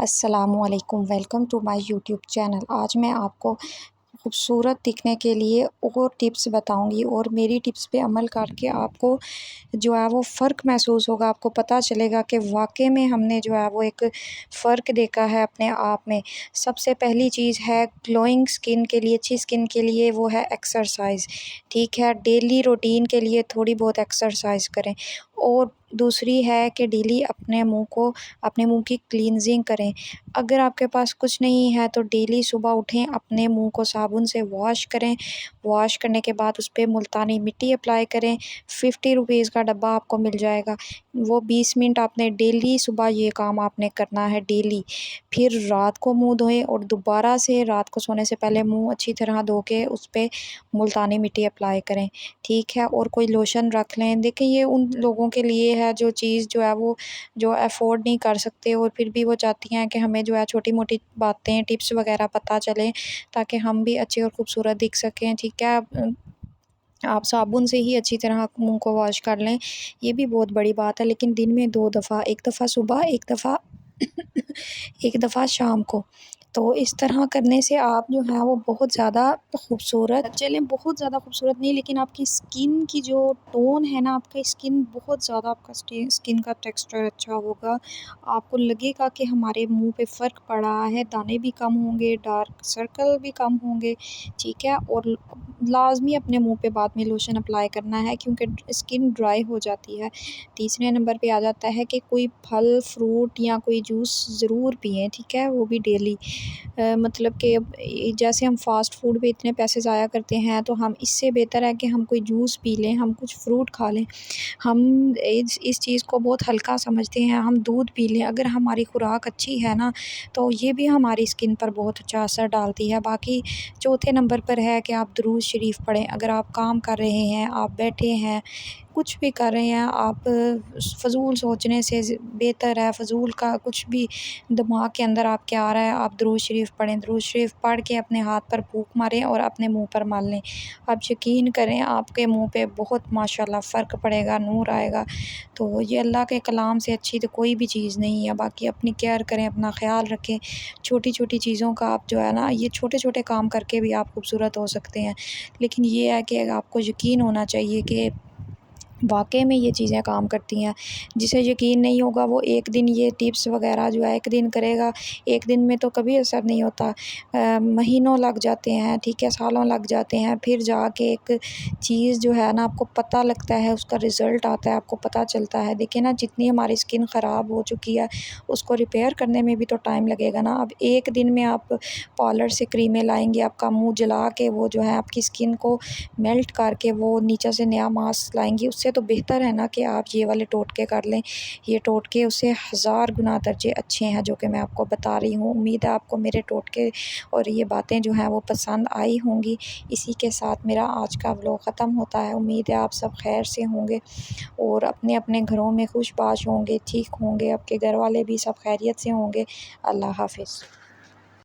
अस्सलामुअलैकुम, welcome to my YouTube channel. आज मैं आपको खूबसूरत दिखने के लिए और टिप्स बताऊंगी और मेरी टिप्स पे अमल करके आपको जो है वो फ़र्क महसूस होगा। आपको पता चलेगा कि वाकई में हमने जो है वो एक फ़र्क देखा है अपने आप में। सबसे पहली चीज़ है ग्लोइंग स्किन के लिए, अच्छी स्किन के लिए वो है एक्सरसाइज। ठीक है, डेली रूटीन के लिए थोड़ी बहुत एक्सरसाइज करें। और दूसरी है कि डेली अपने मुंह की क्लींजिंग करें। अगर आपके पास कुछ नहीं है तो डेली सुबह उठें, अपने मुंह को साबुन से वॉश करें। वॉश करने के बाद उस पे मुल्तानी मिट्टी अप्लाई करें। 50 रुपीज़ का डब्बा आपको मिल जाएगा। वो 20 मिनट आपने डेली सुबह ये काम आपने करना है डेली। फिर रात को मुंह धोएं और दोबारा से रात को सोने से पहले मुंह अच्छी तरह धो के उस पे मुल्तानी मिट्टी अप्लाई करें। ठीक है, और कोई लोशन रख लें। देखिए, ये उन लोगों के लिए है जो चीज़ जो है वो जो अफ़ोर्ड नहीं कर सकते और फिर भी वो चाहती हैं कि हमें जो है छोटी-मोटी बातें, टिप्स वगैरह पता चलें ताकि हम भी अच्छे और खूबसूरत दिख सकें। ठीक है, आप साबुन से ही अच्छी तरह मुँह को वॉश कर लें, ये भी बहुत बड़ी बात है। लेकिन दिन में 2 दफ़ा, 1 दफ़ा सुबह, 1 दफ़ा 1 दफ़ा शाम को। तो इस तरह करने से आप जो है वो बहुत ज़्यादा खूबसूरत, चलें बहुत ज़्यादा खूबसूरत नहीं, लेकिन आपकी स्किन की जो टोन है ना, आपकी स्किन बहुत ज़्यादा, आपका स्किन का टेक्सचर अच्छा होगा। आपको लगेगा कि हमारे मुँह पे फ़र्क पड़ा है, दाने भी कम होंगे, डार्क सर्कल भी कम होंगे। ठीक है, और लाज़मी अपने मुँह पे बाद में लोशन अप्लाई करना है क्योंकि स्किन ड्राई हो जाती है। तीसरे नंबर पे आ जाता है कि कोई फल, फ्रूट या कोई जूस ज़रूर पिएँ। ठीक है, वो भी डेली। मतलब कि अब जैसे हम फ़ास्ट फूड पे इतने पैसे ज़ाया करते हैं, तो हम इससे बेहतर है कि हम कोई जूस पी लें, हम कुछ फ्रूट खा लें। हम इस चीज़ को बहुत हल्का समझते हैं, हम दूध पी लें। अगर हमारी खुराक अच्छी है ना, तो ये भी हमारी स्किन पर बहुत अच्छा असर डालती है। बाकी चौथे नंबर पर है कि आप दुरूद शरीफ पढ़ें। अगर आप काम कर रहे हैं, आप बैठे हैं, कुछ भी कर रहे हैं, आप फ़ज़ूल सोचने से बेहतर है, फ़ज़ूल का कुछ भी दिमाग के अंदर आपके आ रहा है, आप दुरूद शरीफ पढ़ें। दुरूद शरीफ पढ़ के अपने हाथ पर फूँक मारें और अपने मुँह पर मल लें। आप यकीन करें, आपके मुँह पे बहुत माशाल्लाह फ़र्क पड़ेगा, नूर आएगा। तो ये अल्लाह के कलाम से अच्छी तो कोई भी चीज़ नहीं है। बाकी अपनी केयर करें, अपना ख़्याल रखें। छोटी-छोटी चीज़ों का आप जो है ना, ये छोटे-छोटे काम करके भी आप खूबसूरत हो सकते हैं। लेकिन ये है कि आपको यकीन होना चाहिए कि वाक़ई में ये चीज़ें काम करती हैं। जिसे यकीन नहीं होगा वो एक दिन ये टिप्स वग़ैरह जो है एक दिन करेगा, एक दिन में तो कभी असर नहीं होता। महीनों लग जाते हैं, ठीक है, सालों लग जाते हैं, फिर जाके एक चीज़ जो है ना आपको पता लगता है, उसका रिज़ल्ट आता है, आपको पता चलता है। देखिए ना, जितनी हमारी स्किन ख़राब हो चुकी है, उसको रिपेयर करने में भी तो टाइम लगेगा ना। अब एक दिन में आप पार्लर से क्रीमें लाएँगे, आपका मुँह जला के वो जो है आपकी स्किन को मेल्ट करके वो नीचे से नया मास्क लाएँगी, उससे तो बेहतर है ना कि आप ये वाले टोटके कर लें। ये टोटके उससे हज़ार गुना दर्जे अच्छे हैं जो कि मैं आपको बता रही हूँ। उम्मीद है आपको मेरे टोटके और ये बातें जो हैं वो पसंद आई होंगी। इसी के साथ मेरा आज का व्लॉग ख़त्म होता है। उम्मीद है आप सब खैर से होंगे और अपने-अपने घरों में खुशबाश होंगे, ठीक होंगे, आपके घर वाले भी सब खैरियत से होंगे। अल्लाह हाफ़िज़।